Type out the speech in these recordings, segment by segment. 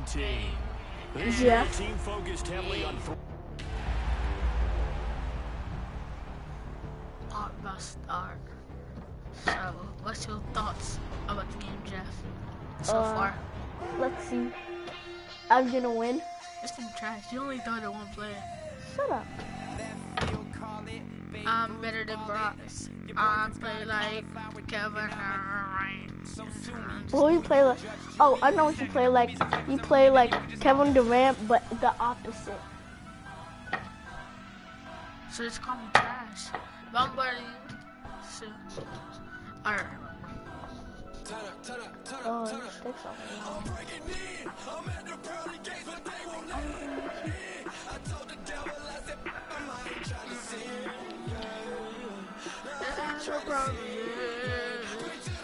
team. This Yeah. team focused heavily on About start. So, what's your thoughts about the game, Jeff? So far, Let's see. I'm gonna win. this team trash. You only throw to one player. Shut up. I'm better than Bryce. I play like Kevin Durant. Well, you play like. Oh, I know what you play like. You play like Kevin Durant, but the opposite. So it's called me trash. But I'm better than you. So, alright. Oh, it sticks off.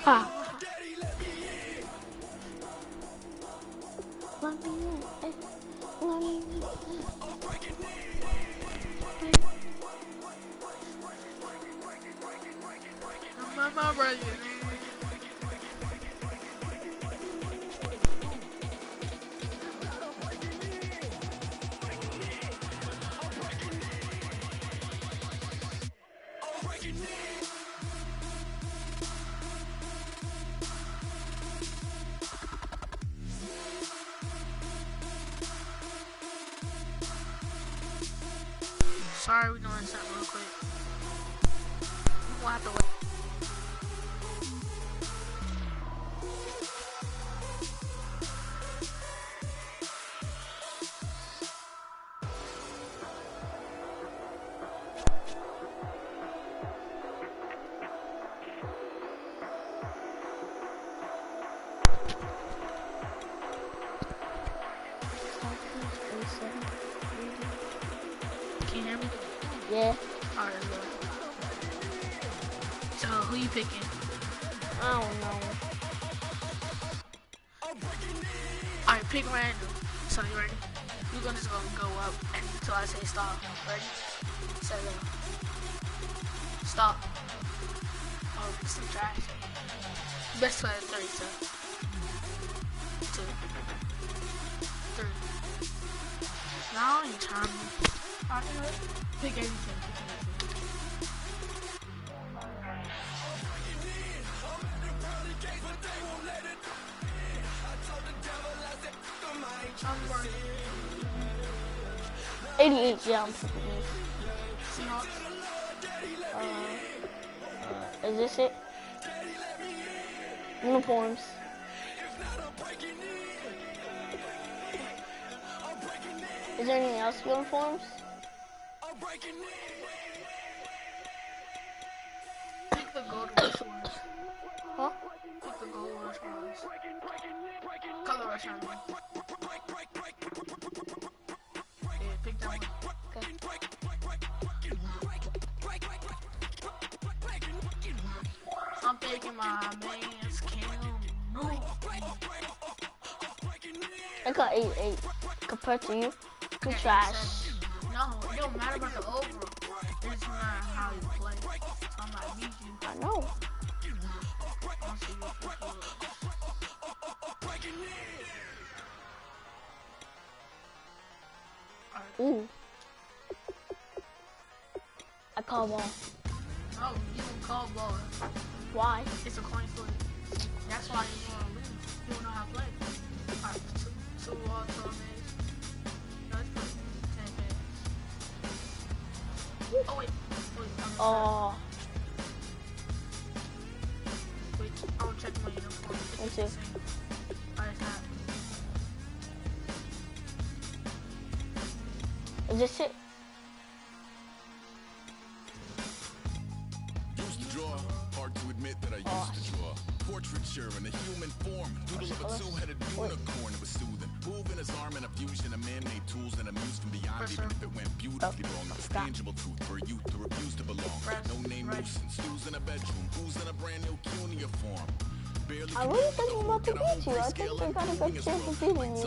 Ha. Let me in. Let me in. My brother. Sorry, we're doing something real quick. We'll have to wait. Can you hear me? Yeah. Alright, so who you picking? I don't know. Alright, pick random. So you ready? You're gonna just go up until I say stop. Ready? Set up. Stop. Oh, this is trash. Best play at 3, so. 2. 3. Now you trying to. Alright, pick anything. I'm working. 88, yeah, I'm picking Seahawks. this. Is this it? Uniforms. Is there anything else uniforms? Pick the gold rush ones. Huh? Pick the gold rush ones. Color rush on me. Yeah, pick that one. Okay. I'm picking my man's Cam Newton. I got 88 compared to you. You Okay, trash. No, it don't matter about the overall. It just matters how you play. So I'm like, beat you. I know. I'll see you for sure. Ooh. I call ball. No, you don't call ball. Why? It's a coin flip. That's why you want to lose. You don't know how to play. Alright, two all 12 minutes. No, it's pretty 10 minutes. Oh, wait. Oh, Wait, I'll check my uniform. me It's too. the same. Alright, it's not. Is this it? Used to draw, hard to admit that I used to draw. Portraiture in a human form, doodle of a two-headed unicorn. It was soothing, moving his arm in a fusion of man-made tools and amused from beyond. Even if it went beautifully wrong, it was tangible truth for a youth to refuse to belong. No name nuisance, stews in a bedroom, who's in a brand new uniform. I really think I'm about to beat you. I think I got a good chance of beating you.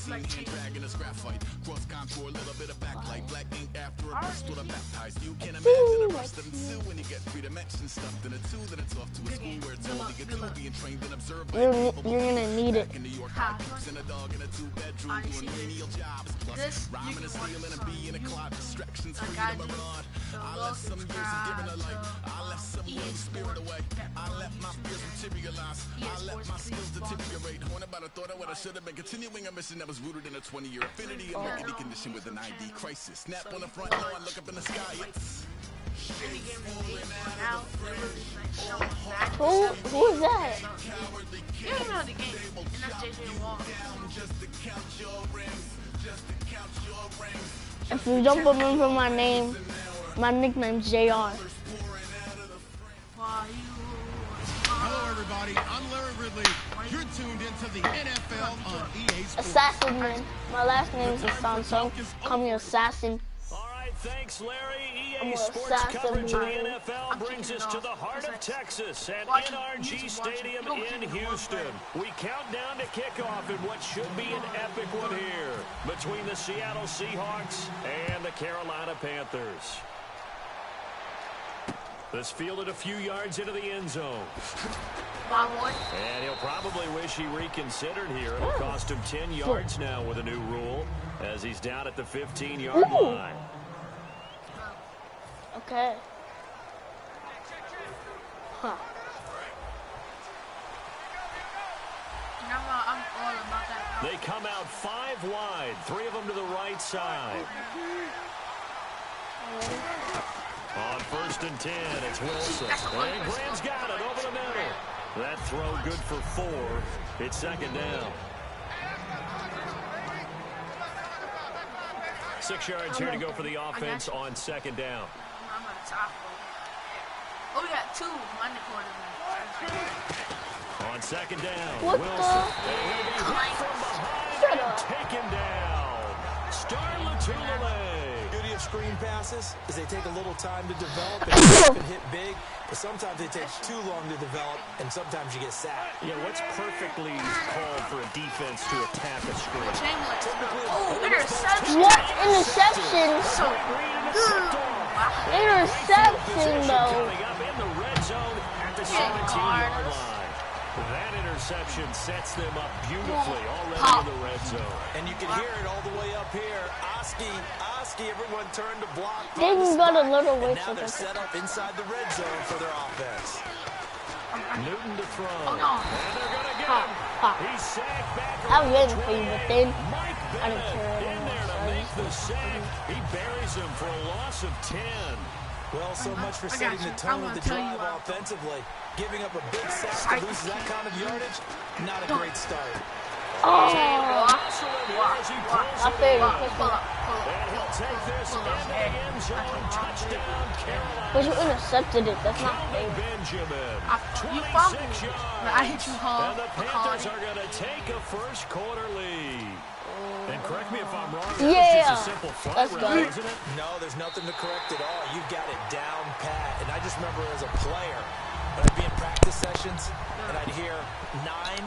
seen hand dragging a scrap fight. Cross contour, a little bit of backlight. Black ink after a pistol to baptize. You can imagine the rest of them too when you get 3 dimensions stuffed in a 2. Then it's off to a school where it's only get 2 being trained and observed. You're gonna need it. In New York, and a dog in a 2-bedroom doing menial jobs. Plus, rhyming and stealing and being a cloud. Distractions free to run. I left some years of giving a life. I left some real spirit away. I let my fears materialize. I let my skills deteriorate. Haunted by the thought of what I should have been. Continuing a mission that was rooted in a 20-year affinity and rickety condition with an ID crisis. Snap on the front lawn, look up in the sky. It's Who is that? You don't know the game. And that's JJ Wall. If you don't remember my name, my nickname's JR. Hello, everybody. I'm Larry Ridley. You're tuned into the NFL on EA Sports. Assassin, man. My last name's Hassan, so call me Assassin. All right, thanks, Larry. I'm EA a Sports assassin, coverage of the man. NFL brings us to the heart of Texas at NRG Stadium in Houston. We count down to kickoff in what should be an epic one here between the Seattle Seahawks and the Carolina Panthers. This fielded a few yards into the end zone. And he'll probably wish he reconsidered here. It'll cost him 10 yards now with a new rule as he's down at the 15-yard line. Okay. Huh. I'm all about that. They come out 5 wide, 3 of them to the right side. On 1st and 10, it's Wilson. And Graham's got it over the middle. That throw good for 4. It's 2nd down. 6 yards here to go for the offense on 2nd down. I'm on top. Oh, we got 2 Monday quarterbacks. On 2nd down, What Wilson. the? And he'll be hit from behind Shut and up. taken down. Star Latulele. Beauty of screen passes is they take a little time to develop and can hit big, but sometimes they take too long to develop, and sometimes you get sacked. Yeah, what's perfectly called for a defense to attack a screen? Oh, interception. What interception? So Interception, though. Coming up in the red zone at the 17-yard line. That interception sets them up beautifully already in the red zone. And you can hear it all the way up here. Oski, everyone turned to block. They even got a little way and now to they're the set up inside the red zone for their offense. Newton to throw. Oh, no. And they're going to get Ha, him. ha. He's sacked back. I'm ready for you, but then Mike I don't Bennett care in there to anymore. make the sack. He buries him for a loss of 10. Well, so much for I got setting you. the tone I'm of the gonna tell you drive what. offensively. Giving up a big sack to lose that kind of yardage, not a great start. Oh, Muscle him here as he pulls I it figured. in. Pull up. And he'll take this into the end zone. Touchdown, Carolina. but you intercepted it. That's not Kelvin fair. Benjamin, You 26 fumbled. yards. I hit you hard. And the Panthers are going to take a first quarter lead. And correct me if I'm wrong, that was Yeah. just a simple fly Let's route, go. wasn't it? No, there's nothing to correct at all. You've got it down pat. And I just remember as a player, when I'd be in practice sessions and I'd hear 9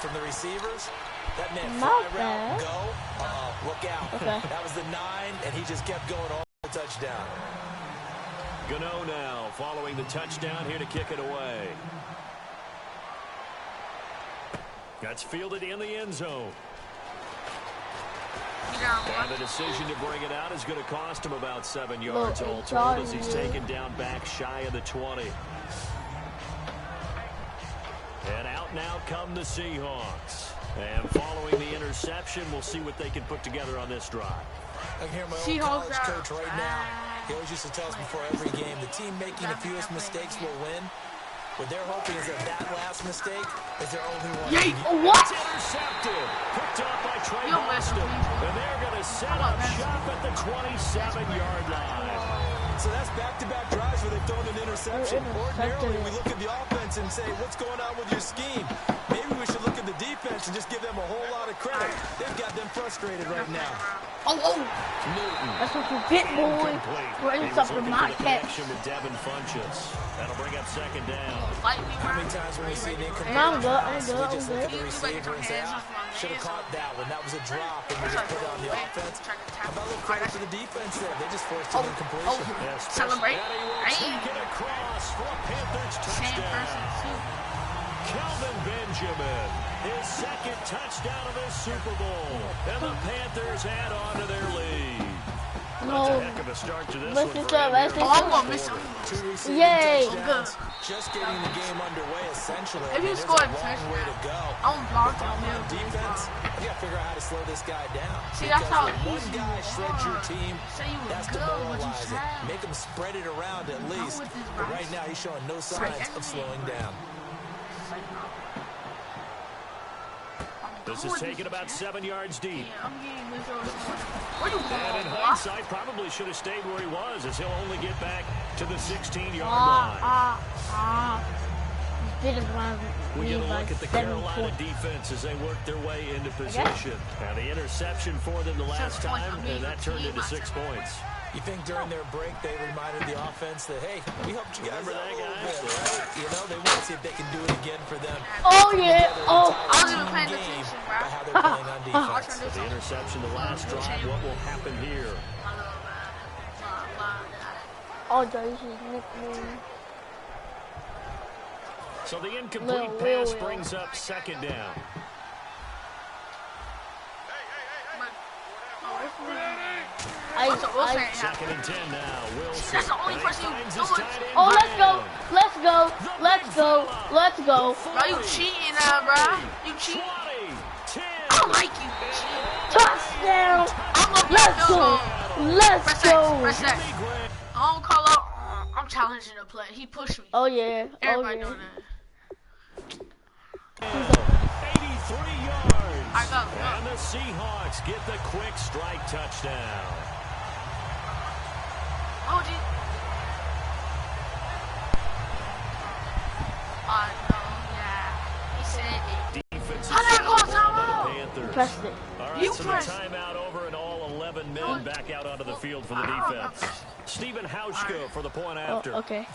from the receivers, that meant Not fly route, bad. go, look out. Okay. That was the 9, and he just kept going all the touchdown. Gano now following the touchdown here to kick it away. That's fielded in the end zone. And the decision to bring it out is going to cost him about 7 yards all told as he's taken down back shy of the 20. And out now come the Seahawks. And following the interception, we'll see what they can put together on this drive. I can hear my old Seahawks college are coach right now. He always used to tell us before every game, the team making the fewest mistakes will win. What they're hoping is that last mistake is their only one. What? It's intercepted. Picked up by Trey You'll miss Boston. me. And they're going to set up shop at the 27-yard line. So that's back-to-back drives where they've thrown an interception. They're intercepting Ordinarily, it. we look at the offense and say, what's going on with your scheme? Maybe we should look at the defense and just give them a whole lot of credit. They've got them frustrated right now. Oh, that's what you get, boy. Bring something to my catch. That'll bring up second down. How many times when we see an incomplete I'm good. we just look at the receiver and say, should have caught that one. That was a drop, and we just put it on the offense. How about a little credit to the defense there? They just forced an incompletion. Celebrate. Take it across for a Panthers touchdown. Kelvin Benjamin, his second touchdown of this Super Bowl. And the Panthers add on to their lead. No. That's a heck of a start to this one. I'm going to miss him. Yay. Just getting the game underway, essentially. If you score a touchdown, I'm blocking him. Defense, you got to figure out how to slow this guy down. See, that's how one easy guy shreds your team, that's good, demoralizing. Make him spread it around at least. But right now, he's showing no signs of slowing down. This is taken about 7 yards deep. Yeah, I'm getting this over. And in hindsight, probably should have stayed where he was, as he'll only get back to the 16-yard line. We get a look at the Carolina defense as they work their way into position. Now the interception for them the last time, and that turned into 6 points. You think during their break they reminded the offense that, hey, we helped you guys out a little bit, right? You know, they want to see if they can do it again for them. Oh, yeah. Oh, I was even paying attention, bro. How they're playing on defense. So the interception the last drive, what will happen here? oh, Joyce's nickname. So the incomplete pass brings up second down. Second and 10 now. Wilson. That's the only person who do it. Oh, let's go. Bro, you cheating now, bro. You cheating. 20, 10. I don't like you. Touchdown. Let's go. Press that. I don't call out. I'm challenging the play. He pushed me. Oh, yeah. Everybody doing that. 83 yards. I go. And the Seahawks get the quick strike touchdown. Oh, geez. Oh, no, yeah. He said it. Defense How did I call by the timeout? Panthers. Pressed it. All right, so the timeout over and all 11 men back out onto the field for the defense. Stephen Hauschka for the point after. Oh, okay.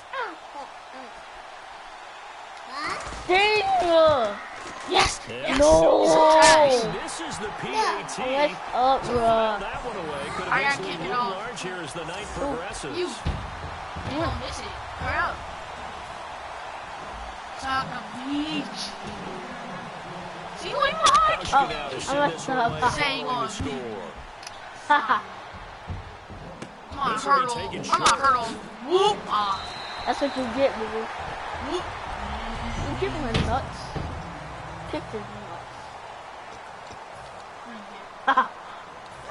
Dang! Yes! Yeah. No! This is the PAT. Let's up, To bro. foul that one away could I gotta eventually kick it loom off. large here as the night progresses. You don't miss it. Hurry up. Talk a beach. See what you like? Hauschka now to send this one away Saying following on the score. Haha. I'm This gonna will be hurdle. taken I'm gonna short. hurdle. Whoop. That's what you get, baby. Whoop. You give him a nuts. Kicked his nuts.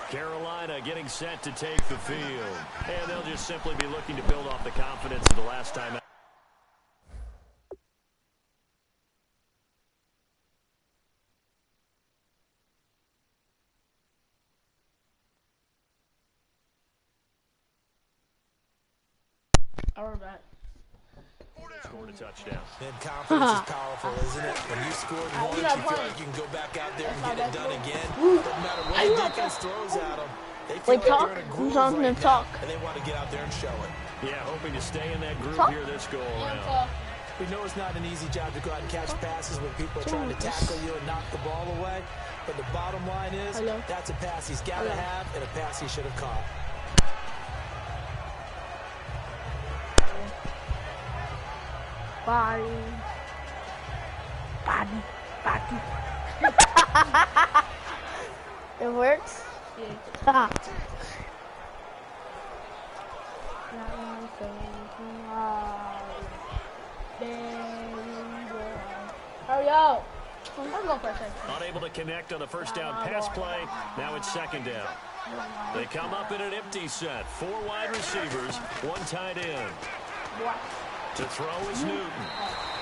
Carolina getting set to take the field. And they'll just simply be looking to build off the confidence of the last time out. All right. Scored a touchdown. And confidence is powerful, isn't it? When you scored once, you feel like you can go back out there and get it done again. No matter what the defense throws at them, they feel like they're in a groove right now, and they want to get out there and show it. Yeah, hoping to stay in that groove here this go around. We know it's not an easy job to go out and catch passes when people are trying to tackle you and knock the ball away. But the bottom line is, that's a pass he's got to have and a pass he should have caught. Body. It works? Yeah. Hurry up. I'm going for a second. Unable to connect on the first down pass play. Now it's second down. They come up in an empty set. 4 wide receivers, 1 tight end. To throw is Newton.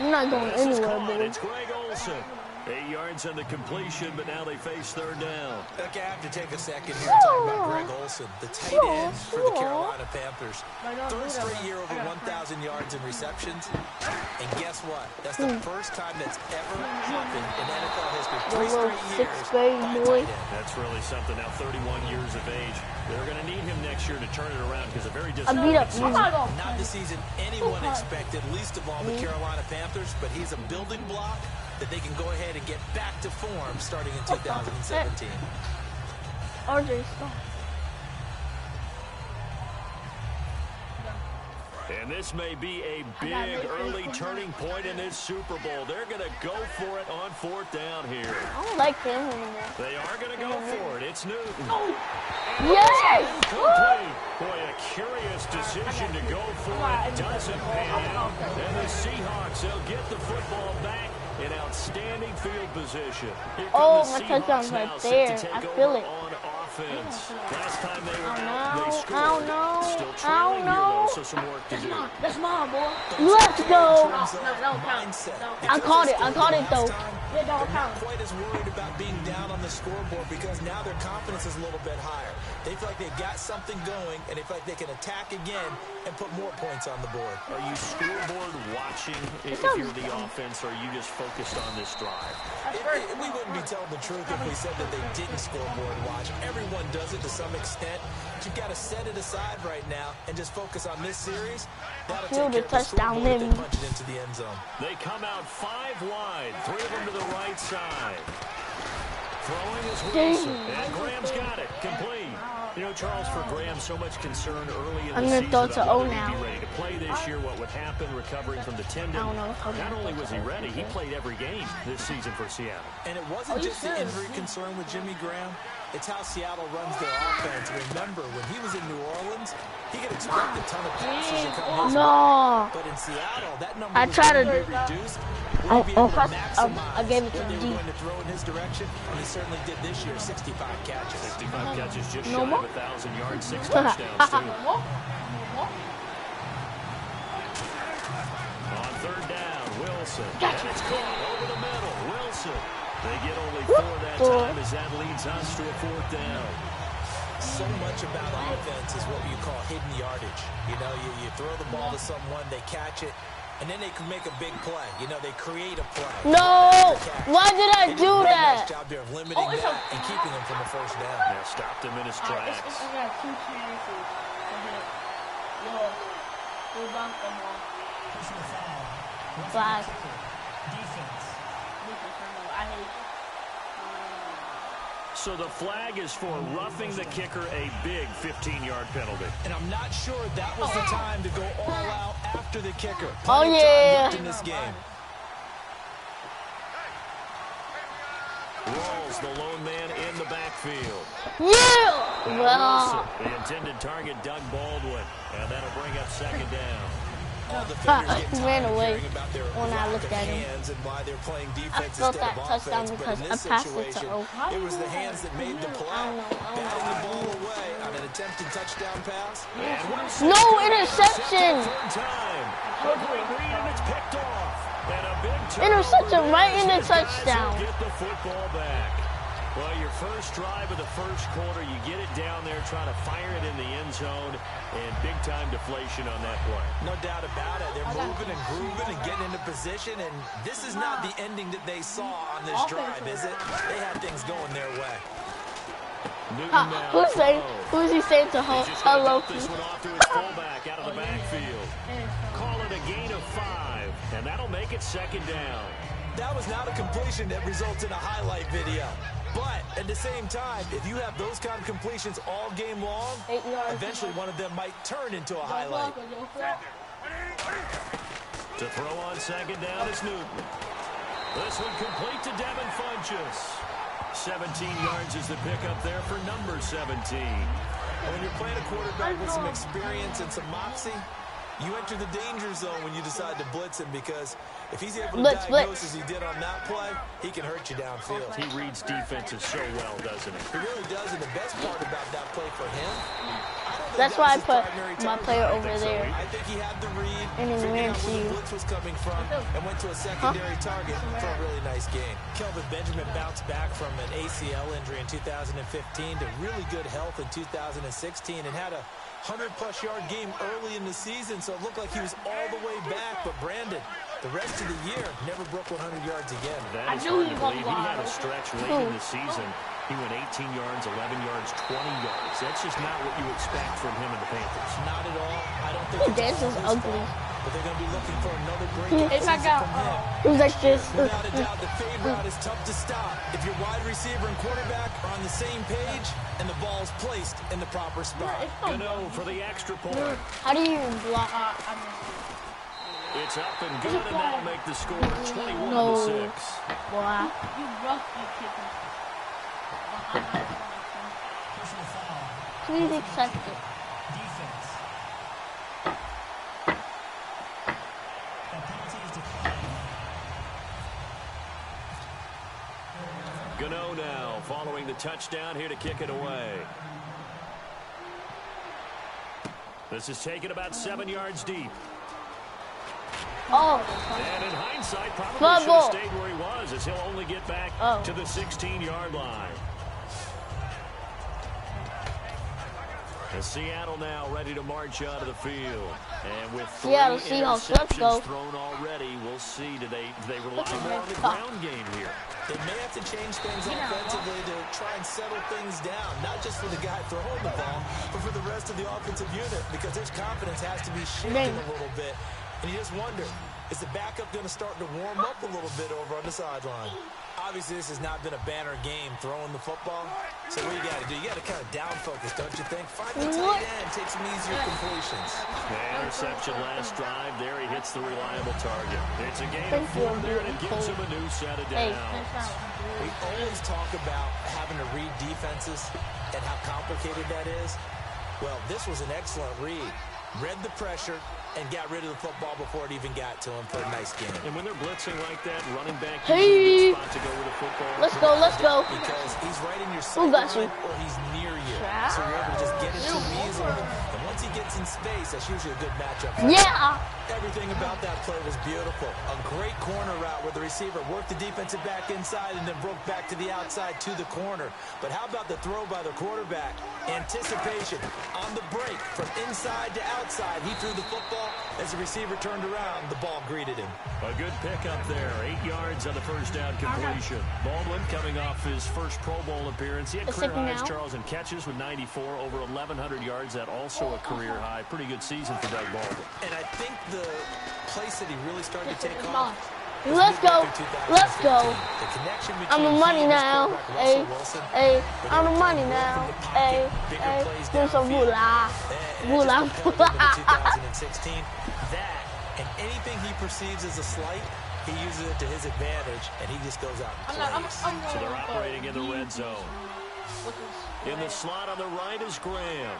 I'm not going This is anywhere, caught. baby. It's Greg Olsen. 8 yards on the completion, but now they face third down. Okay, I have to take a second here and talk about Greg Olsen, the tight end for the Carolina Panthers. Third straight year over 1,000 yards in receptions. And guess what? That's the first time that's ever happened in NFL history. 3 straight years by a tight end. That's really something. Now 31 years of age. They're going to need him next year to turn it around because a very disappointing season. Not the season anyone expected, least of all the Carolina Panthers, but he's a building block that they can go ahead and get back to form starting in 2017. RJ, stop. And this may be a big early turning point in this Super Bowl. They're going to go for it on 4th down here. I don't like him anymore. They are going to go for it. It's Newton. Yes! Boy, a curious decision to go for it. Doesn't pan out. And the Seahawks, they'll get the football back in outstanding field position. Oh, my touchdown's right there. I feel it. Last time they were out, they scored. I don't know. Still trailing here, though, so some work to do. That's mine, boy. Let's go. Don't count. I caught it though. They're not quite as worried about being down on the scoreboard because now their confidence is a little bit higher. They feel like they've got something going, and they feel like they can attack again and put more points on the board. Are you scoreboard watching if you're the offense, or are you just focused on this drive? We wouldn't be telling the truth if we said that they didn't scoreboard watch. Everyone does it to some extent. But you've got to set it aside right now and just focus on this series. That'll take care of the scoreboard if they punch it into the end zone. They come out 5 wide, 3 of them to the right side. Throwing is Wilson, and Graham's got it, complete. You know, Charles, for Graham, so much concern early in the season about whether he'd be ready to play this year, what would happen recovering from the tendon. Not only was he ready, he played every game this season for Seattle. And it wasn't just the injury concern with Jimmy Graham. It's how Seattle runs their offense. Remember, when he was in New Orleans, he could expect a ton of passes to come his way. But in Seattle, that number was going to be reduced. I gave it to D. They were going to throw in his direction, and he certainly did this year. 65 catches. 65 catches, just shy of 1,000 yards, 6 touchdowns, too. On 3rd down, Wilson. And it's caught over the middle. Wilson. They get only 4 that time as that leads us to a 4th down. So much about offense is what you call hidden yardage. You know, you throw the ball to someone, they catch it, and then they can make a big play. You know, they create a play. No! Why did I do that? Nice job there of limiting that and keeping him from a 1st down. Yeah, stopped him in his tracks. I got 2 chances to hit. We're about them all. Flag. I hate So the flag is for roughing the kicker, a big 15-yard penalty. And I'm not sure that was the time to go all out after the kicker. Oh, yeah. In this game. Rolls the lone man in the backfield. Yeah! Well. The intended target, Doug Baldwin. And that'll bring up 2nd down. He ran away when I looked at him. And why they're playing I defense felt instead that of touchdown offense, because but in this I passed it to situation, it was the hands that made the play. Batting the ball away on an attempted touchdown pass. No interception! Interception right in the touchdown. Get the football back. Well, your first drive of the 1st quarter, you get it down there, trying to fire it in the end zone, and big-time deflation on that play. No doubt about it. They're moving and grooving and getting into position, and this is not the ending that they saw on this drive, is it? They had things going their way. Who's he saying to hello? This one off to his fullback out of the backfield. Call it a gain of 5, and that'll make it 2nd down. That was not a completion that results in a highlight video. But at the same time, if you have those kind of completions all game long, eventually one of them might turn into a highlight. To throw on 2nd down is Newton. This one complete to Devin Funchess. 17 yards is the pickup there for number 17. And when you're playing a quarterback with some experience and some moxie, You enter the danger zone when you decide to blitz him, because if he's able to diagnose as he did on that play, he can hurt you downfield. He reads defenses so well, doesn't he? He really does, and the best part about that play for him, that's why I put my player over there. I think he had the read, and then figured out where the blitz was coming from, and went to a secondary target for a really nice game. Kelvin Benjamin bounced back from an ACL injury in 2015 to really good health in 2016 and had a 100-plus yard game early in the season, so it looked like he was all the way back. But Brandon, the rest of the year, never broke 100 yards again. That is hard to believe. He had a stretch late in the season. He went 18 yards, 11 yards, 20 yards. That's just not what you expect from him and the Panthers. Not at all. I don't think this is ugly. But they're going to be looking for another break. If I got, it was like this. Without a doubt, the fade route is tough to stop. If your wide receiver and quarterback are on the same page and the ball is placed in the proper spot. Gano for the extra point. How do you block? It's up and good, and that'll make the score 21-6. Boy. Please accept it. Gano now following the touchdown here to kick it away. This is taken about 7 yards deep. Oh. And in hindsight, probably should have stayed where he was, as he'll only get back to the 16-yard line. And Seattle now ready to march out of the field. And with three interceptions thrown already, we'll see today they rely more on the ground game here. They may have to change things offensively to try and settle things down, not just for the guy throwing the ball, but for the rest of the offensive unit, because their confidence has to be shaken a little bit. And you just wonder, is the backup going to start to warm up a little bit over on the sideline? Obviously, this has not been a banner game throwing the football. So what you got to do? You got to kind of down focus, don't you think? Find the tight end, take some easier completions. The interception last drive. There he hits the reliable target. It's a gain of 4 there, and it gives him a new set of downs. We always talk about having to read defenses and how complicated that is. Well, this was an excellent read. Read the pressure and got rid of the football before it even got to him for a nice game. And when they're blitzing like that, running back is a good spot to go with the football. Let's go. Because he's right in your sight line or he's near you. So you're able to just get it to him easily. And once he gets in space, that's usually a good matchup. Everything about that play was beautiful. A great corner route where the receiver worked the defensive back inside and then broke back to the outside to the corner. But how about the throw by the quarterback? Anticipation on the break from inside to outside. He threw the football. As the receiver turned around, the ball greeted him. A good pickup there. 8 yards on the first down completion. Baldwin coming off his first Pro Bowl appearance. He had career highs, Charles, in catches with 94, over 1,100 yards. That also a career high. Pretty good season for Doug Baldwin. And I think the place that he really started to take off. Let's go. I'm the money now. I'm the money now. Do some moolah. Moolah. 2016. That and anything he perceives as a slight, he uses it to his advantage, and he just goes out and plays. So they're operating in the red zone. In the slot on the right is Graham.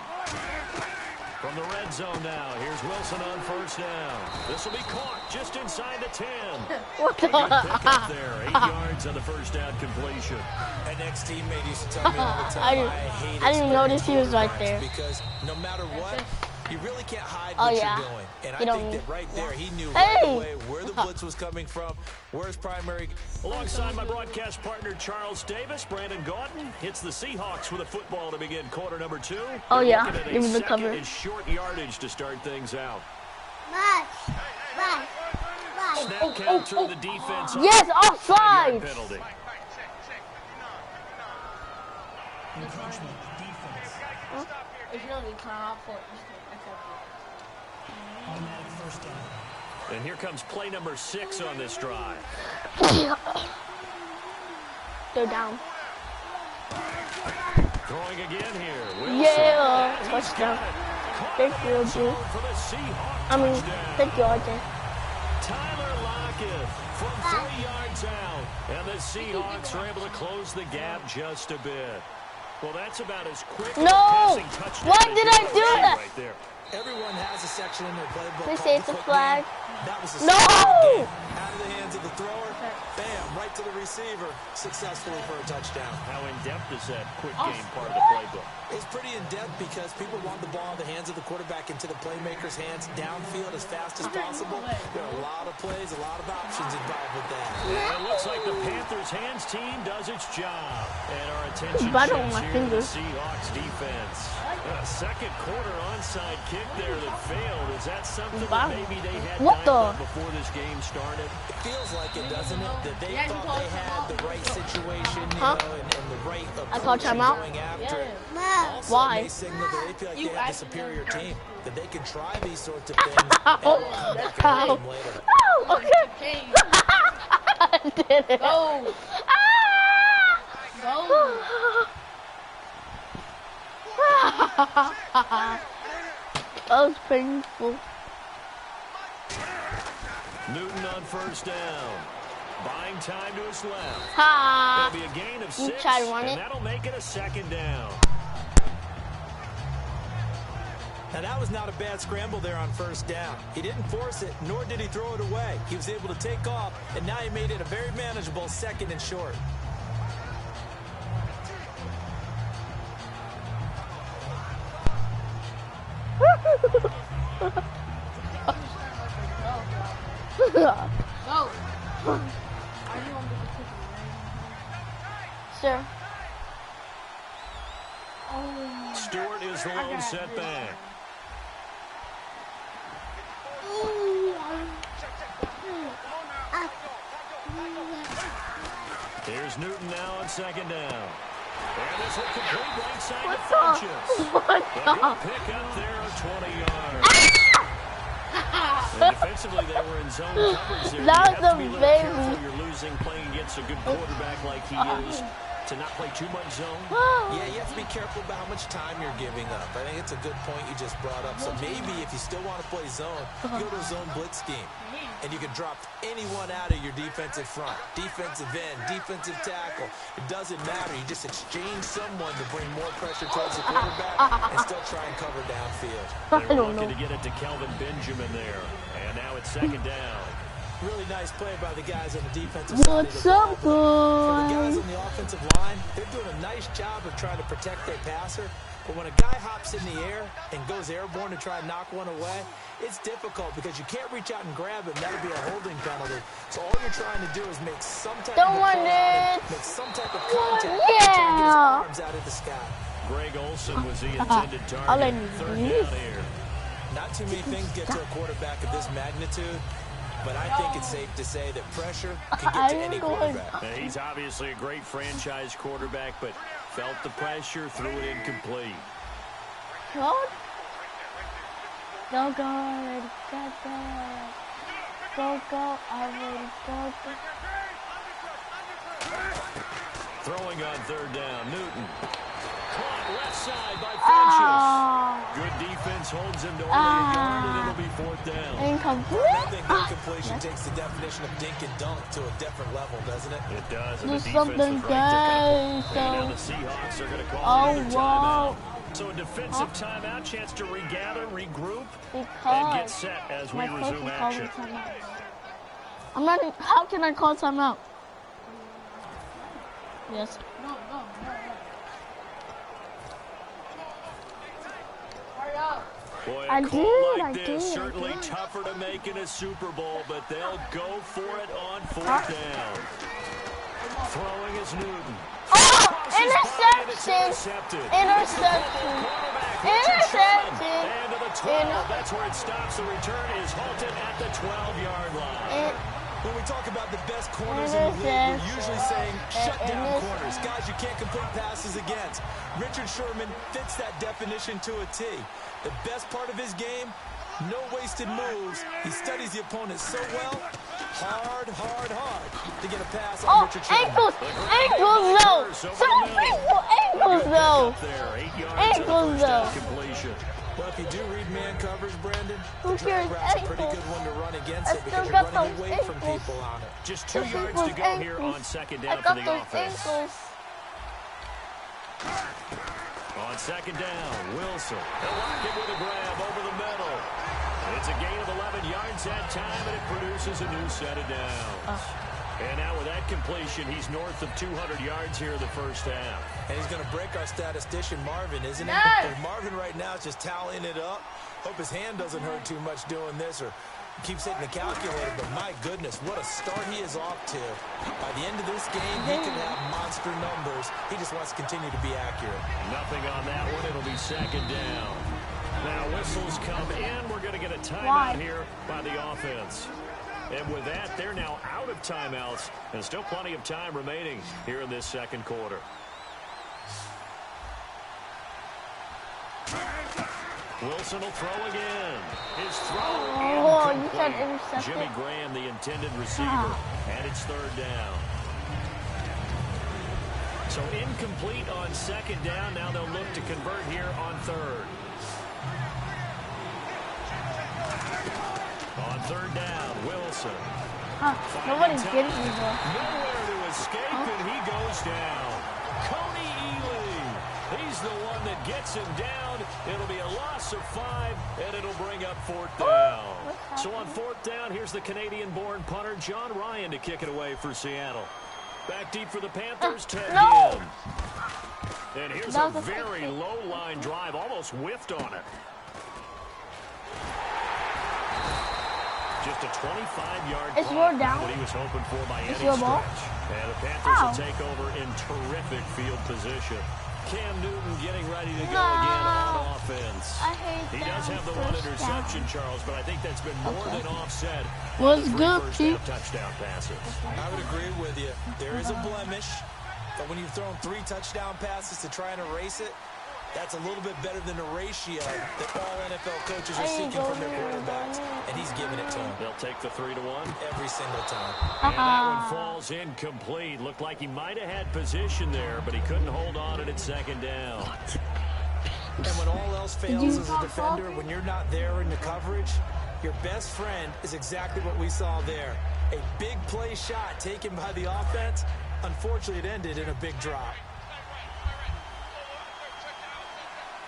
From the red zone now, here's Wilson on first down. This will be caught just inside the 10. What the? Pick up there, 8 yards on the first down completion. An ex-teammate used to tell me all the time, I didn't notice he was right there. Because no matter what, you really can't hide what you're doing. And I think that right there, he knew right away where the blitz was coming from, where his primary. Alongside my broadcast partner, Charles Davis, Brandon Gauton hits the Seahawks with a football to begin quarter number 2. Give me the cover. And short yardage to start things out. Snap count through the defense. Yes, offside. Penalty. Encroachment, defense. If you don't decline off for it, automatic first down. And here comes play number 6 on this drive. They're down. Throwing again here. Wilson. Touchdown. Thank you, RJ. Thank you, RJ. Tyler Lockett from 3 yards out. And the Seahawks are able to close the gap just a bit. Well, that's about as quick as a passing touchdown. Why did I do that? Right there. Everyone has a section in their playbook. This is the flag. That was a No! out of the hands of the thrower. Bam, right to the receiver, successfully for a touchdown. How in-depth is that quick game part of the playbook? It's pretty in-depth because people want the ball in the hands of the quarterback into the playmaker's hands downfield as fast as possible. There are a lot of plays, a lot of options involved with that. It looks like the Panthers' hands team does its job. And our attention Battle shifts my here to the fingers. Seahawks defense. A second quarter onside kick there that failed. Is that something that maybe they had before this game started? It feels like it, doesn't it? That they thought they had the right situation, you know, and the right approach going after it. Also, Why? they signal that they feel like they have the superior team, that they can try these sorts of things and come back and win them later. Oh, okay. I did it. Go. That was painful. Newton on first down. Buying time to his left. Ha! That'll be a gain of 6, try to run and it. that'll make it a second down. Now, that was not a bad scramble there on first down. He didn't force it, nor did he throw it away. He was able to take off, and now he made it a very manageable second and short. Go. Sir. Stewart is the lone setback. Here's Newton now on second down. And this will complete right side to Funches. A good pick up there of 20 yards. And defensively, they were in zone coverage there. That You have to be a little was careful. You're losing playing against a good quarterback like he is to not play too much zone. Yeah, you have to be careful about how much time you're giving up. I think it's a good point you just brought up. So maybe if you still want to play zone, you go to a zone blitz scheme. And you can drop anyone out of your defensive front. Defensive end, defensive tackle. It doesn't matter. You just exchange someone to bring more pressure towards the quarterback and still try and cover downfield. They were looking to get it to Kelvin Benjamin there. And now it's second down. Really nice play by the guys on the defensive side of the ball. For the guys on the offensive line, they're doing a nice job of trying to protect their passer. But when a guy hops in the air and goes airborne to try and knock one away, it's difficult because you can't reach out and grab it, and that'll be a holding penalty. So all you're trying to do is make some type of make some type of contact, try and get his arms out of the sky. Greg Olsen was the intended target. Third down here. Not too many things get to a quarterback of this magnitude, but I think it's safe to say that pressure can get to any quarterback. Now, he's obviously a great franchise quarterback, but felt the pressure, threw it incomplete. God? Go, go, already got that. Go, go, already got that. Throwing on third down, Newton. Caught left side by Funches. Good defense holds him to only a yard, and it'll be fourth down. Incomplete? I think incompletion takes the definition of dink and dunk to a different level, doesn't it? It does, and Do the defense something was right good. to cover. And now the Seahawks are going to call another wow. timeout. So a defensive timeout, chance to regather, regroup, and Because get set as we my coach resume is calling action. timeout. I'm not. How can I call timeout? Yes. No. Hurry up. Boy, I a call did, like I this, did, I certainly did. tougher to make in a Super Bowl, but they'll go for it on fourth down. Throwing is Newton. Interception! Interception! Interception! And to the 12. That's where it stops. The return is halted at the 12-yard line. When we talk about the best corners in the league, we're usually saying shut down corners, guys you can't complete passes against. Richard Sherman fits that definition to a T. The best part of his game, no wasted moves. He studies the opponent so well, hard to get a pass on Richard Sherman. Ankles though. Some people ankles though. Ankles though. Well, if you do read man coverage, Brandon, Who the drag cares? route's a pretty Ankles. good one to run against it I because still you're got running those away from ankles. people on it. Just 2 Those yards to go ankles. here on second I down for got the those offense. ankles. On On second down, Wilson. He'll lock it with a grab over the middle. It's a gain of 11 yards that time, and it produces a new set of downs. And now with that completion, he's north of 200 yards here in the first half. And he's going to break our statistician, Marvin, isn't he? Yes. Marvin right now is just tallying it up. Hope his hand doesn't hurt too much doing this or keeps hitting the calculator. But my goodness, what a start he is off to. By the end of this game, he could have monster numbers. He just wants to continue to be accurate. Nothing on that one. It'll be second down. Now whistles come in. We're going to get a timeout here by the offense. And with that, they're now out of timeouts, and still plenty of time remaining here in this second quarter. Wilson will throw again. His throw you said intercepted. Jimmy Graham, the intended receiver, and it's third down. So incomplete on second down. Now they'll look to convert here on third. On third down, Wilson. Nobody's getting me, bro. Nowhere to escape, and he goes down. Coney Ely. He's the one that gets him down. It'll be a loss of 5, and it'll bring up fourth down. So on fourth down, here's the Canadian-born punter, John Ryan, to kick it away for Seattle. Back deep for the Panthers, Ted Ginn. And here's a very low-line drive, almost whiffed on it. Just a 25-yard drop, what he was hoping for by any stretch. And the Panthers will take over in terrific field position. Cam Newton getting ready to go again on offense. He does have the one interception, Charles, but I think that's been more than offset. Was good, first-half touchdown passes. I would agree with you. There is a blemish, but when you've thrown 3 touchdown passes to try and erase it, that's a little bit better than the ratio that all NFL coaches are seeking from their quarterbacks, and he's giving it to them. They'll take the 3-1 every single time. And that one falls incomplete. Looked like he might have had position there, but he couldn't hold on it at second down. And when all else fails as a defender, when you're not there in the coverage, your best friend is exactly what we saw there. A big play shot taken by the offense. Unfortunately, it ended in a big drop.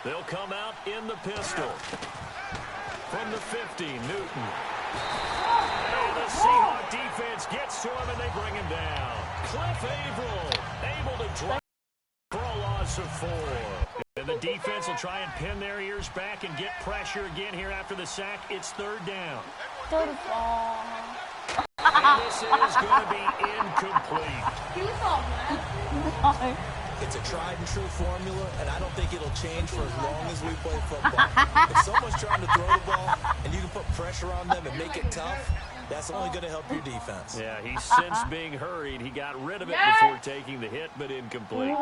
They'll come out in the pistol. From the 50, Newton. And the Seahawk defense gets to him, and they bring him down. Cliff Averill able to drop for a loss of 4. And the defense will try and pin their ears back and get pressure again here after the sack. It's third down. Third ball. And this is going to be incomplete. It's a tried-and-true formula, and I don't think it'll change for as long as we play football. If someone's trying to throw the ball and you can put pressure on them and make it tough, that's only going to help your defense. Yeah, he's since being hurried. He got rid of it before taking the hit, but incomplete.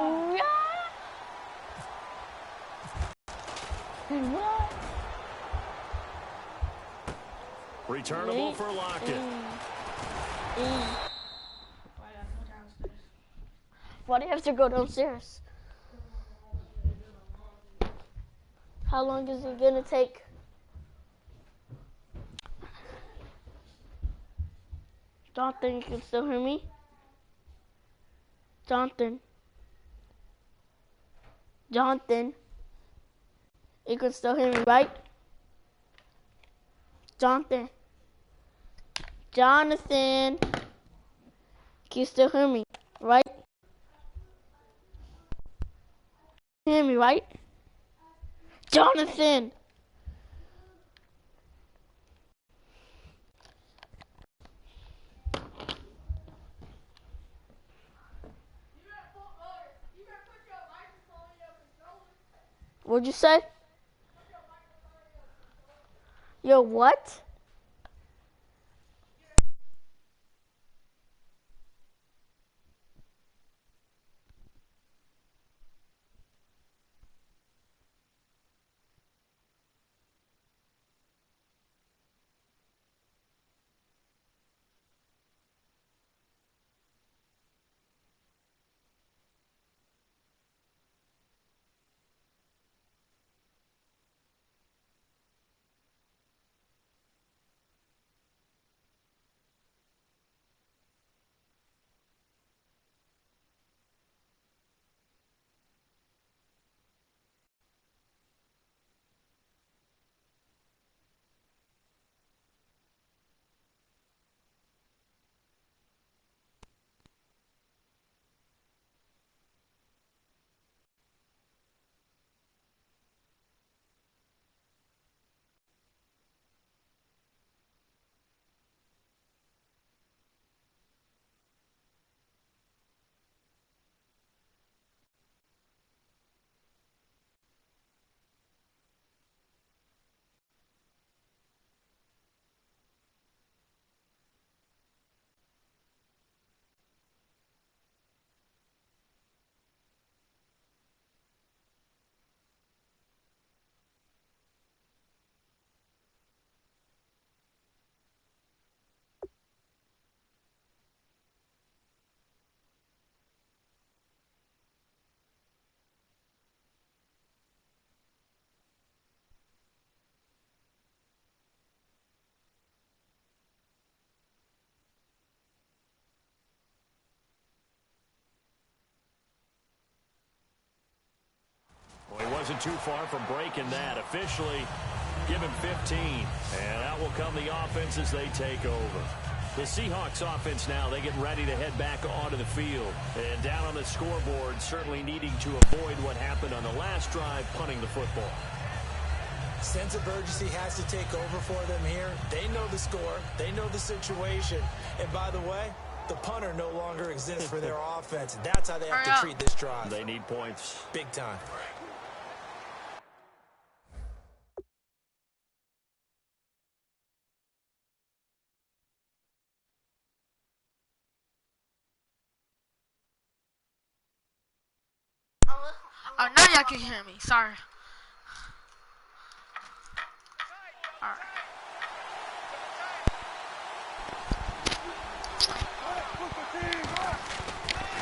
Returnable for Lockett. Why do you have to go downstairs? How long is it gonna take? Jonathan, you can still hear me? Jonathan. Jonathan. You can still hear me, right? Jonathan. Jonathan. Can you still hear me, right? Hear me, right? Jonathan! What'd you say? Yo, what? wasn't too far from breaking that. Officially, give him 15. And out will come the offense as they take over. The Seahawks offense now, they get ready to head back onto the field. And down on the scoreboard, certainly needing to avoid what happened on the last drive, punting the football. Sense of urgency has to take over for them here. They know the score. They know the situation. And by the way, the punter no longer exists for their offense. That's how they have to treat this drive. They need points. Big time. Oh, now y'all can hear me. Sorry. All right.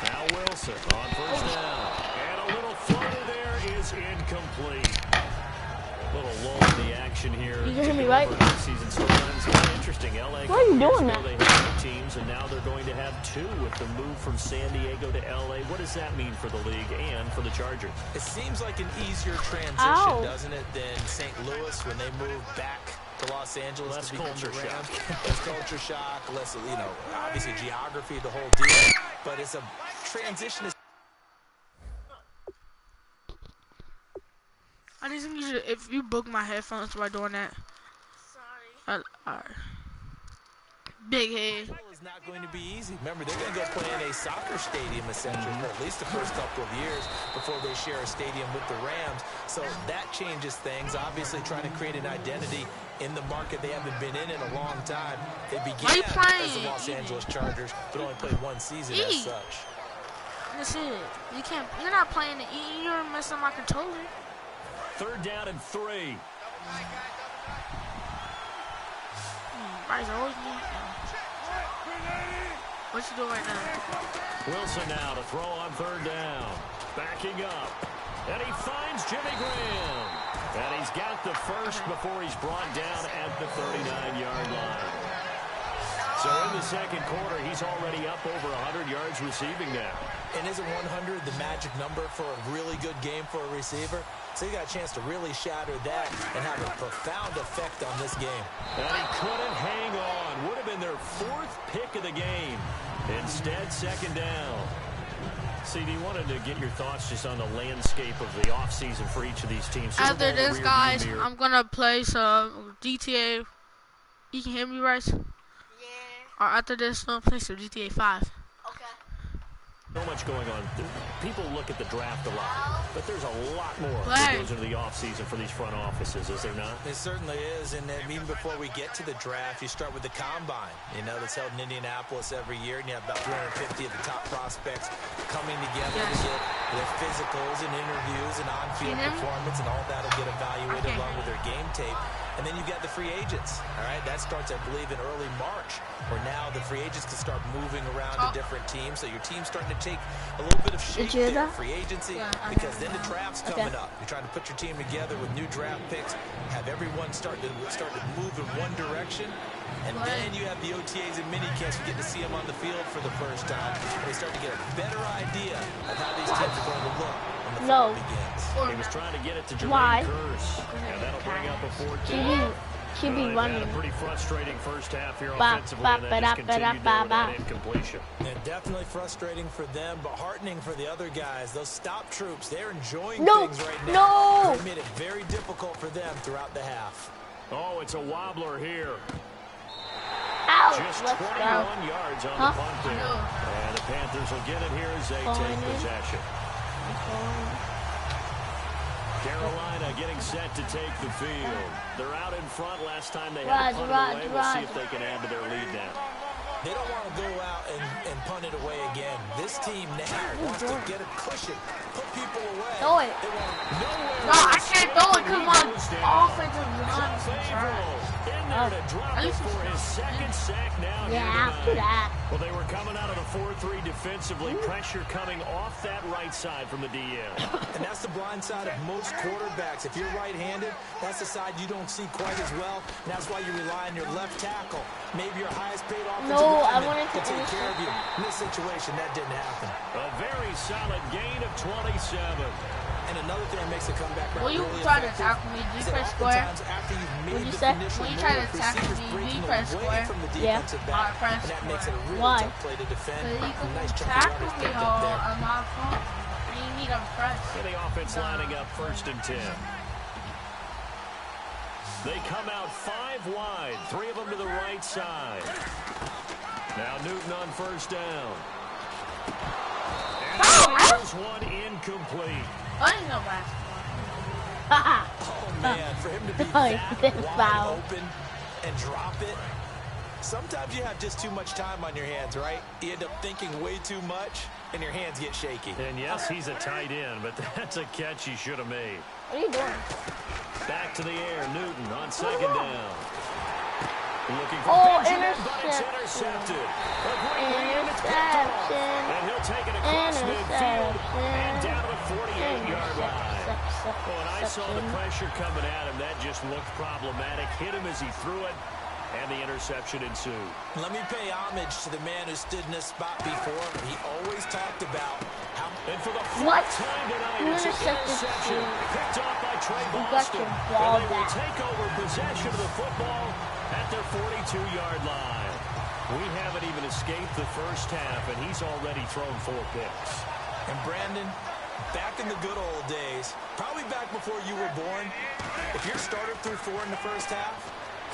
Now Wilson on first down. And a little floater there is incomplete. A little lull in the action here. You can hear me, right? Season storylines. Kind of interesting. LA. Why are you doing that? They have 2 teams, and now they're going to have 2 with the move from San Diego to LA. What does that mean for the league and for the Chargers? It seems like an easier transition, doesn't it, than St. Louis when they moved back to Los Angeles. Less to become culture the Rams. shock. Less culture shock, less, obviously geography, the whole deal. But it's a transition. I just need you to, if you book my headphones by doing that. Sorry. Alright. Big head. It's not going to be easy. Remember, they're going to go play in a soccer stadium, essentially, for at least the first couple of years before they share a stadium with the Rams. So that changes things. Obviously, trying to create an identity in the market they haven't been in a long time. They began as the Los Angeles Chargers, but only played 1 season as such. That's it. You're not playing the E. You're messing my controller. 3rd down and 3. Bryce always need. What you doing right now? Wilson now to throw on 3rd down. Backing up. And he finds Jimmy Graham. And he's got the first before he's brought down at the 39-yard line. So in the 2nd quarter, he's already up over 100 yards receiving now. And isn't 100 the magic number for a really good game for a receiver? So you got a chance to really shatter that and have a profound effect on this game. And he couldn't hang on. Would have been their 4th pick of the game. Instead, 2nd down. CD, wanted to get your thoughts just on the landscape of the offseason for each of these teams. After this, guys, I'm going to play some GTA. You can hear me, Bryce? Yeah. Or after this, I'm going to play some GTA 5. So much going on. People look at the draft a lot, but there's a lot more that goes into the offseason for these front offices, is there not? It certainly is, and then even before we get to the draft, you start with the combine, that's held in Indianapolis every year, and you have about 350 of the top prospects coming together to get their physicals and interviews and on-field performance, and all that will get evaluated along with their game tape. And then you've got the free agents, all right? That starts, I believe, in early March, where now the free agents can start moving around to different teams. So your team's starting to take a little bit of shape there, free agency, because then the draft's coming up. You're trying to put your team together with new draft picks, have everyone start to move in one direction. And then you have the OTAs and minicamps. You get to see them on the field for the first time. And they start to get a better idea of how these teams are going to look when the fall begins. He was trying to get it to Jermaine Curse. And that'll bring up a 14. Should be running. Had a pretty frustrating first half here offensively, and then just continued there with that incompletion. And definitely frustrating for them, but heartening for the other guys. Those stop troops, they're enjoying things right now. They made it very difficult for them throughout the half. Oh, it's a wobbler here. Ow, just 21 yards on the punt there. And the Panthers will get it here as they take possession. Carolina getting set to take the field. They're out in front. Last time they had to punt it away. We'll see if they can add to their lead now. They don't want to go out and punt it away again. This team now wants to get a cushion, put people away. Throw it. They want nowhere. No, I can't throw it because my offensive line is in there to drop it for his 2nd sack now. Yeah, after that. Well, they were coming out of the 4-3 defensively. Pressure coming off that right side from the DL. And that's the blind side of most quarterbacks. If you're right-handed, that's the side you don't see quite as well. And that's why you rely on your left tackle. Maybe your highest-paid offensive lineman to take care of you. In this situation, that didn't happen. A very solid gain of 27. And another thing that makes a comeback route Will you really try to effective attack me? Do you is that press square? oftentimes after you've made What'd you this say? initial When you try to move, attack receiver's me, do breaking you press away square? from the Yeah. defensive I back, press and that makes it a square. really Why? tough play to defend. So you can Nice chunk of tackle yardage me picked up there. on my phone. And you need a press. And the offense lining up 1st and 10. They come out 5 wide, 3 of them to the right side. Now Newton on 1st down. And here's one incomplete. I didn't know basketball. Oh man, for him to be that wide open and drop it. Sometimes you have just too much time on your hands, right? You end up thinking way too much, and your hands get shaky. And yes, he's a tight end, but that's a catch he should have made. What are you doing? Back to the air, Newton on 2nd down. Looking for Benjamin, but it's intercepted. A great read, and it's picked off. And he'll take it across midfield and down to the 48-yard line. Oh, and I saw the pressure coming at him. That just looked problematic. Hit him as he threw it, and the interception ensued. Let me pay homage to the man who stood in this spot before. He always talked about how... And for the What? fourth time tonight, You it's an intercepted interception too. picked off by Trey You got Boston. your ball And they will back. take over possession of the football at their 42-yard line. We haven't even escaped the first half, and he's already thrown 4 picks. And Brandon, back in the good old days, probably back before you were born, if your starter threw 4 in the first half,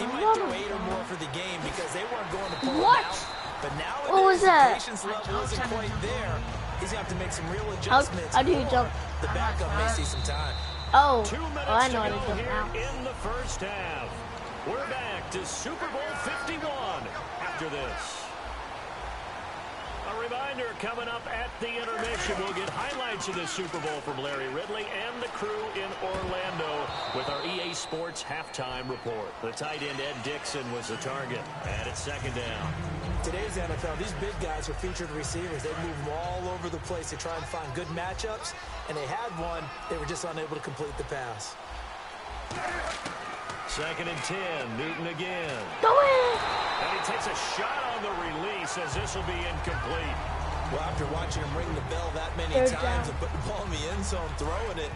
he might throw 8 or more for the game because they weren't going to pull What? him out. But nowadays, What was that? the patience level isn't quite there. He's going to have to make some real How adjustments. do you jump? The backup may see some time. Oh, 2 minutes I know to how to go jump here now. in the first half. We're back to Super Bowl 51 after this. A reminder coming up at the intermission. We'll get highlights of the Super Bowl from Larry Ridley and the crew in Orlando with our EA Sports halftime report. The tight end Ed Dixon was the target, and it's 2nd down. Today's NFL, these big guys are featured receivers. They move them all over the place to try and find good matchups, and they had one. They were just unable to complete the pass. 2nd and 10, Newton again. Go in! And he takes a shot on the release as this will be incomplete. Well, after watching him ring the bell that many Third times down. and put the ball in the end zone, throwing it,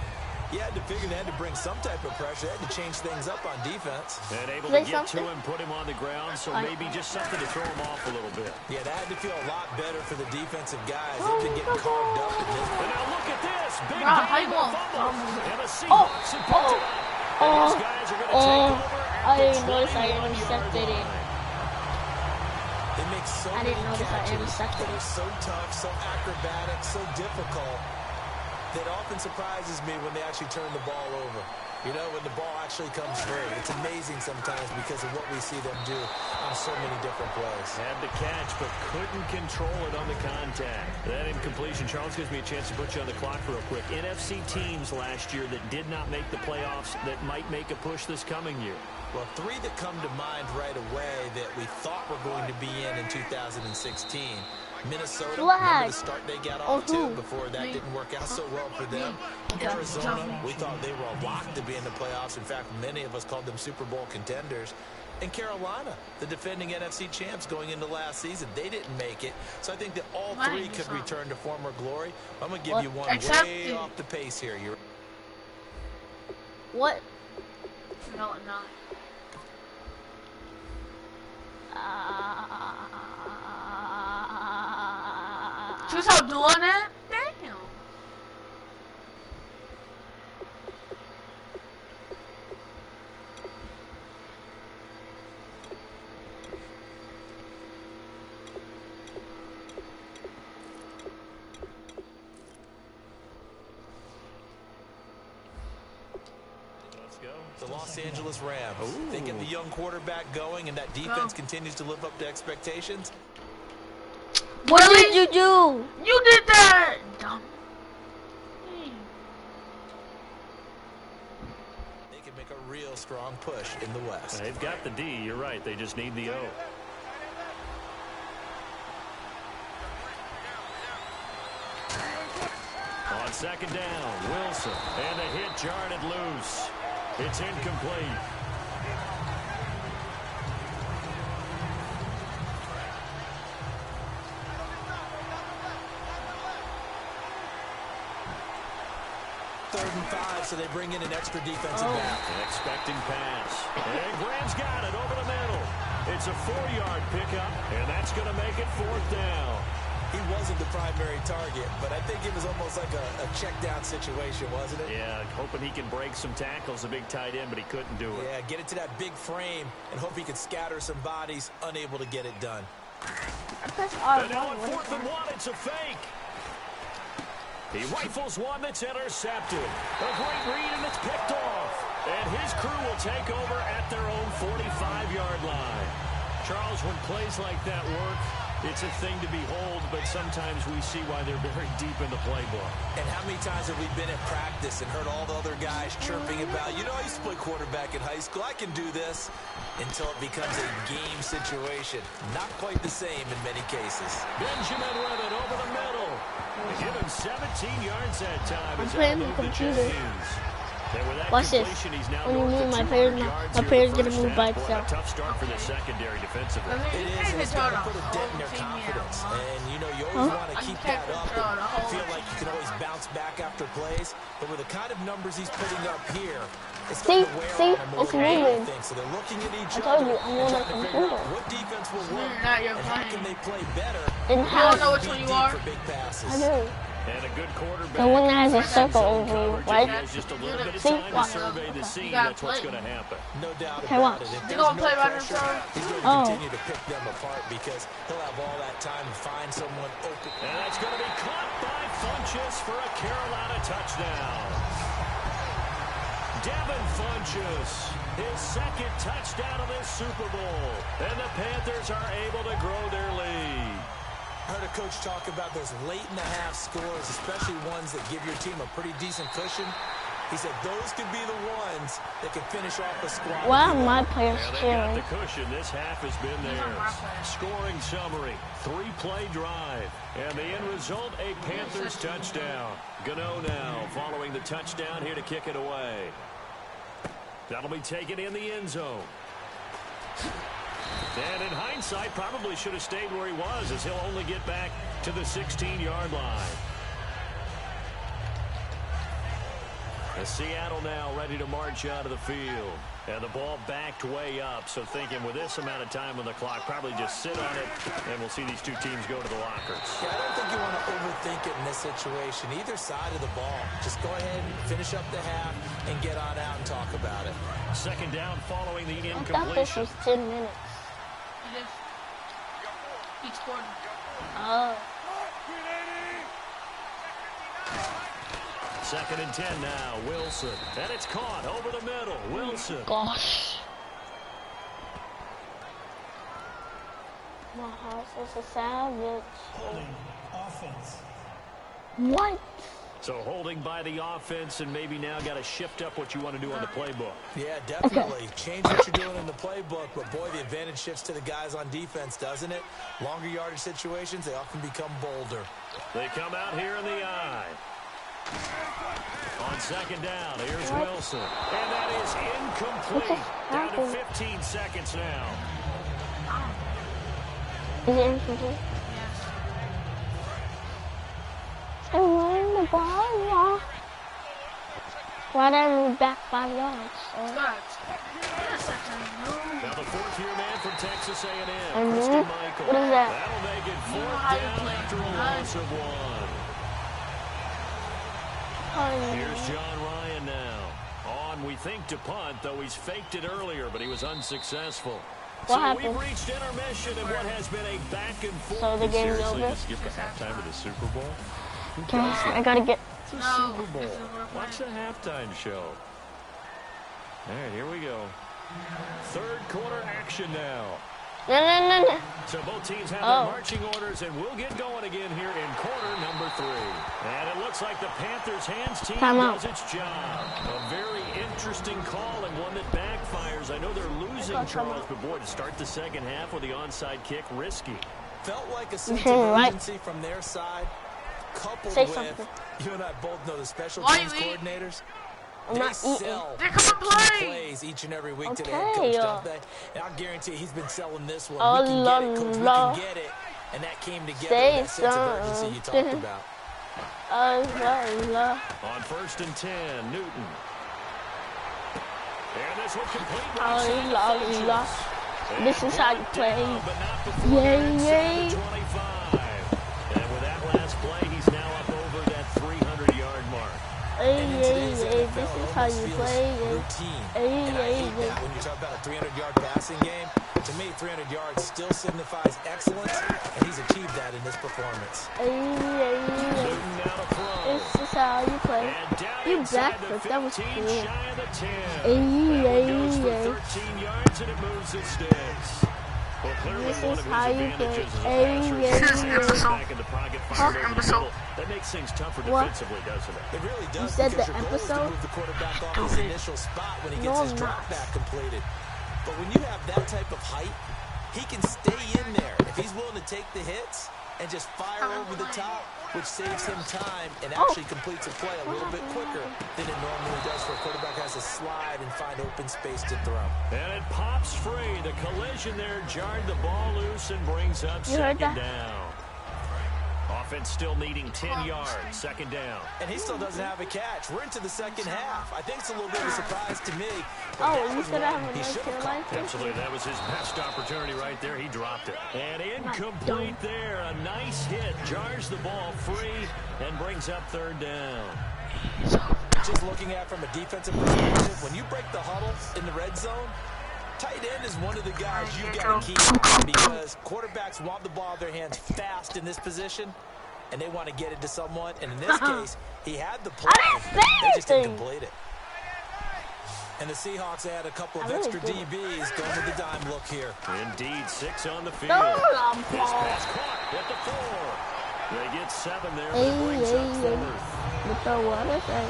he had to figure they had to bring some type of pressure. They had to change things up on defense. And able Say to get something. to him, put him on the ground, so maybe just something to throw him off a little bit. Yeah, that had to feel a lot better for the defensive guys. They've been getting carved up in this. And now look at this. Big Bro, gain how you on the gonna fumble. fumble? And the Seahawks have picked it up. And these guys are going to take over I at didn't the notice I 21-yard intercepted it. line. They make so I many didn't notice I catches intercepted that are it. so tough, so acrobatic, so difficult, that often surprises me when they actually turn the ball over. You know, when the ball actually comes through. It's amazing sometimes because of what we see them do on so many different plays. Had the catch, but couldn't control it on the contact. That incompletion, Charles, gives me a chance to put you on the clock real quick. NFC teams last year that did not make the playoffs that might make a push this coming year. Well, 3 that come to mind right away that we thought were going to be in 2016. Minnesota, remember the start they got off to before that didn't work out so well for them. Arizona, we thought they were a lock to be in the playoffs. In fact, many of us called them Super Bowl contenders. And Carolina, the defending NFC champs going into last season, they didn't make it. So I think that all 3 could return to former glory. I'm going to give you one way off the pace here. What? No, not. Should we start doing it? Damn. The Los Angeles Rams. They get the young quarterback going, and that defense continues to live up to expectations. What did you do? You did that! Dumb. They can make a real strong push in the West. They've got the D, you're right. They just need the O. On 2nd down, Wilson. And a hit jarred it loose. It's incomplete. 3rd and 5, so they bring in an extra defensive back. An expecting pass. And Graham's got it over the middle. It's a 4-yard pickup, and that's going to make it 4th down. He wasn't the primary target, but I think it was almost like a check-down situation, wasn't it? Yeah, hoping he can break some tackles, a big tight end, but he couldn't do it. Yeah, get it to that big frame and hope he can scatter some bodies, unable to get it done. And now on 4th and 1, it's a fake. He rifles one that's intercepted. A great read, and it's picked off. And his crew will take over at their own 45-yard line. Charles, when plays like that work, it's a thing to behold, but sometimes we see why they're very deep in the playbook. And how many times have we been at practice and heard all the other guys chirping about, you know, I used to play quarterback in high school, I can do this, until it becomes a game situation. Not quite the same in many cases. Benjamin with it over the middle. They give him 17 yards that time. I'm playing the computer. Watch this. When you move my player's gonna move by itself. A tough start for the secondary defensively. It is. It's got to put a dent in their confidence. And, you know, you always want to keep that up and feel like you can always bounce back after plays. But with the kind of numbers he's putting up here, it's See, it's moving. So they're looking at each I told other you, I'm on the computer. what defense will work You're and how can they play better. And You how? don't know which one you are? For big passes. I do. And a good quarterback. The one that has a circle over you, right? Just a little bit of See? time to survey the scene. That's what's going to happen. No doubt Okay, about watch. it. If They're there's gonna play no by pressure, themselves? he's going to continue to pick them apart because he'll have all that time to find someone open. And that's going to be caught by Funchess for a Carolina touchdown. Devin Funchess, his 2nd touchdown of this Super Bowl. And the Panthers are able to grow their lead. I heard a coach talk about those late-in-the-half scores, especially ones that give your team a pretty decent cushion. He said those could be the ones that could finish off the squad. Why are my players They got cheering? the cushion. This half has been theirs. Scoring summary, 3-play drive. And the end result, a Panthers touchdown. Gano now following the touchdown here to kick it away. That'll be taken in the end zone. And in hindsight, probably should have stayed where he was, as he'll only get back to the 16-yard line. As Seattle now ready to march out of the field. And the ball backed way up, so thinking with this amount of time on the clock, probably just sit on it, and we'll see these two teams go to the lockers. Yeah, I don't think you want to overthink it in this situation, either side of the ball. Just go ahead and finish up the half and get on out and talk about it. 2nd down following the I thought this incompletion. was 10 minutes. It is. Each quarter. Oh. 2nd and 10 now, Wilson. And it's caught over the middle, Wilson. Gosh. My house is a savage. Holding offense. What? So holding by the offense, and maybe now got to shift up what you want to do on the playbook. Yeah, definitely. Change what you're doing in the playbook, but boy, the advantage shifts to the guys on defense, doesn't it? Longer yardage situations, they often become bolder. They come out here in the eye. On 2nd down, here's Wilson. And that is incomplete. Down to 15 seconds now. Is it incomplete? Yes. I won the ball. Why did I move back 5 yards? Got Now the 4th-year man from Texas A&M, And Christian then, Michael. what is that? That'll make it 4th how you down play. after a loss of 1. Here's John Ryan now. On, we think, to punt, though he's faked it earlier, but he was unsuccessful. What happened? We've reached intermission in what has been a back-and-forth. So the game's Seriously, over? just skip the halftime of the Super Bowl? Okay, I gotta get. It's a No, Super Bowl. this is what we're Watch the halftime show. All right, here we go. 3rd quarter action now. No. So both teams have their marching orders, and we'll get going again here in quarter number 3. And it looks like the Panthers' hands team does its job. A very interesting call and one that backfires. I know they're losing, Charles, but boy, to start the 2nd half with the onside kick, risky. Felt like a sense of urgency from their side, coupled Say with, something. you and I both know the special Why teams you eat? coordinators. I'm They not eating. sell They're coming to key play. plays each and every week to the Okay, head coach, don't they? And I'll guarantee he's been selling this one. We can get it, coach, we can get it. And that came together with that sense of urgency you talked about. On 1st and 10, Newton. And this one complete. This is how you play. Yay. And with that last play, he's now up over that 300-yard mark. This is how you play. When you talk about a 300-yard passing game, to me, 300 yards still signifies excellence, and he's achieved that in this performance. This is how you play. You backflip, that was cool. 13 yards and it moves the sticks. Well, this is how you play. That makes things tougher defensively, doesn't it? It really does. You said the your goal is to episode? move the quarterback off his initial spot when he gets his drop back completed. But when you have that type of height, he can stay in there if he's willing to take the hits and just fire over the top, which saves him time and actually completes a play a little bit quicker than it normally does where a quarterback has to slide and find open space to throw. And it pops free. The collision there jarred the ball loose and brings up second down. Offense still needing 10 yards, second down. And he still doesn't have a catch. We're into the second half. I think it's a little bit of a surprise to me. You said I have a nice hairline? Absolutely, that was his best opportunity right there. He dropped it. And incomplete there. A nice hit. Jars the ball free and brings up third down. Just looking at from a defensive perspective, when you break the huddle in the red zone, tight end is one of the guys you got to keep because quarterbacks want the ball in their hands fast in this position, and they want to get it to someone. And in this case, he had the play. They just didn't complete it. And the Seahawks had a couple of extra DBs going with the dime look here. Indeed, 6 on the field. This pass caught at the 4. They get 7 there, but it brings up fourth.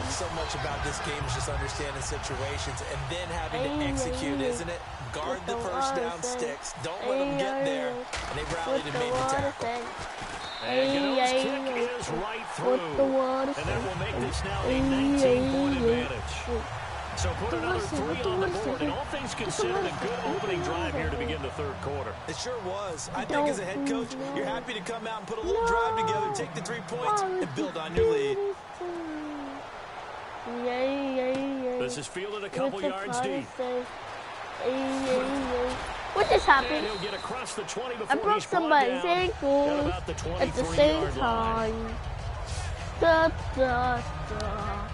So much about this game is just understanding situations and then having to execute, isn't it? Guard the first down sticks. Don't let them get there. And they rallied and made the tackle. And Gano's kick is right through. And that will make this now a 19-point advantage. So put another 3 on the board. And all things considered, a good opening drive here to begin the third quarter. It sure was. I think as a head coach, you're happy to come out and put a little drive together, take the 3 points, and build on your lead. This is fielded a couple yards deep. What just happened? He'll get across the 20 before I broke somebody's ankle at the same time. Da, da, da.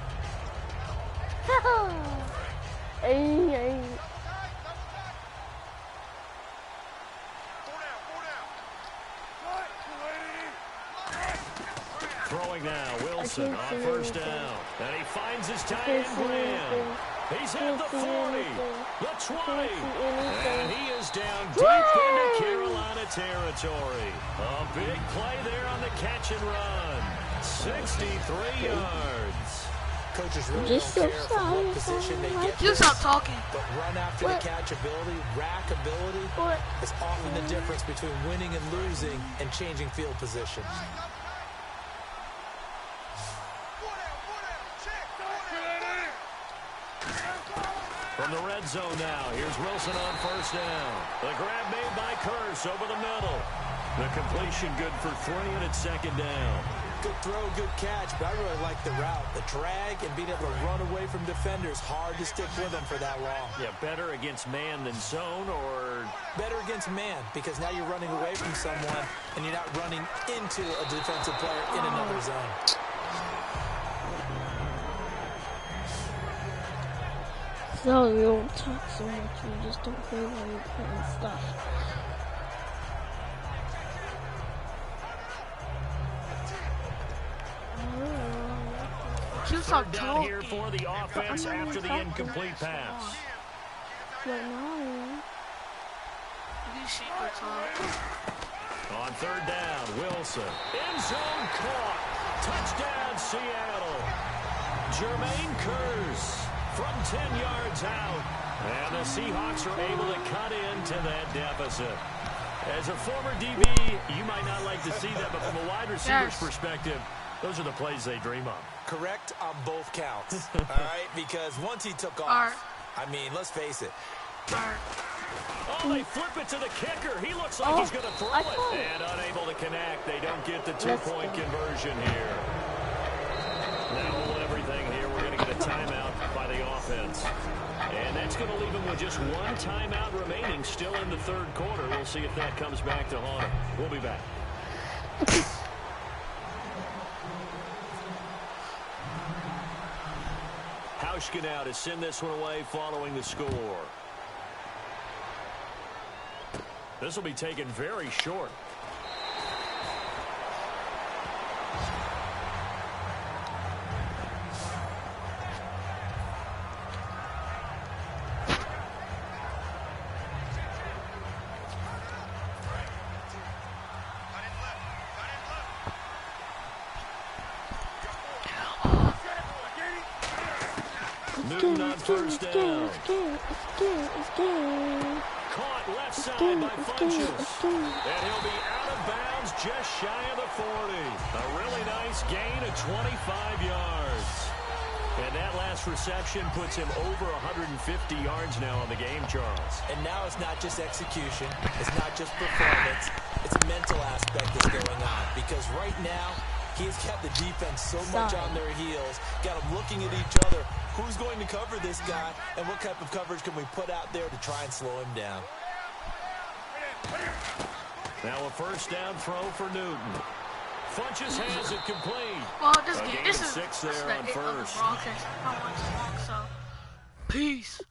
Throwing now, Wilson on first down. And he finds his tight end Graham. He's at the 40, the 20, and he is down deep into Carolina territory. A big play there on the catch and run. 63 yards. Coaches really don't care from what position they get. You stop talking. But run after the catch ability, rack ability is often the difference between winning and losing and changing field position. From the red zone now, here's Wilson on first down. The grab made by Curse over the middle. The completion good for 3, and it's second down. Good throw, good catch, but I really like the route. The drag and being able to run away from defenders, hard to stick with them for that long. Yeah, better against man than zone, or? Better against man, because now you're running away from someone, and you're not running into a defensive player in another zone. So you don't talk so much, you just don't play while you're playing stuff. Third down here for the offense after the incomplete pass. On third down, Wilson. End zone caught. Touchdown, Seattle. Jermaine Curse from 10 yards out. And the Seahawks are able to cut into that deficit. As a former DB, you might not like to see that, but from a wide receiver's perspective, those are the plays they dream of. Correct on both counts, all right? Because once he took off, I mean, let's face it. Oh, they flip it to the kicker. He looks like he's going to throw it. And unable to connect. They don't get the 2-point conversion here. with just one timeout remaining, still in the third quarter. We'll see if that comes back to haunt him. We'll be back. Hauschka now to send this one away following the score. This will be taken very short. Newton on first down. Caught left side by Funches. And he'll be out of bounds just shy of the 40. A really nice gain of 25 yards. And that last reception puts him over 150 yards now on the game, Charles. And now it's not just execution. It's not just performance. It's a mental aspect that's going on. Because right now, he has kept the defense so much on their heels, got them looking at each other. Who's going to cover this guy, and what type of coverage can we put out there to try and slow him down? Now a first down throw for Newton. Funches has it complete. Well, this game, this is 6 there on first. Broadcast. I don't want this long, so peace.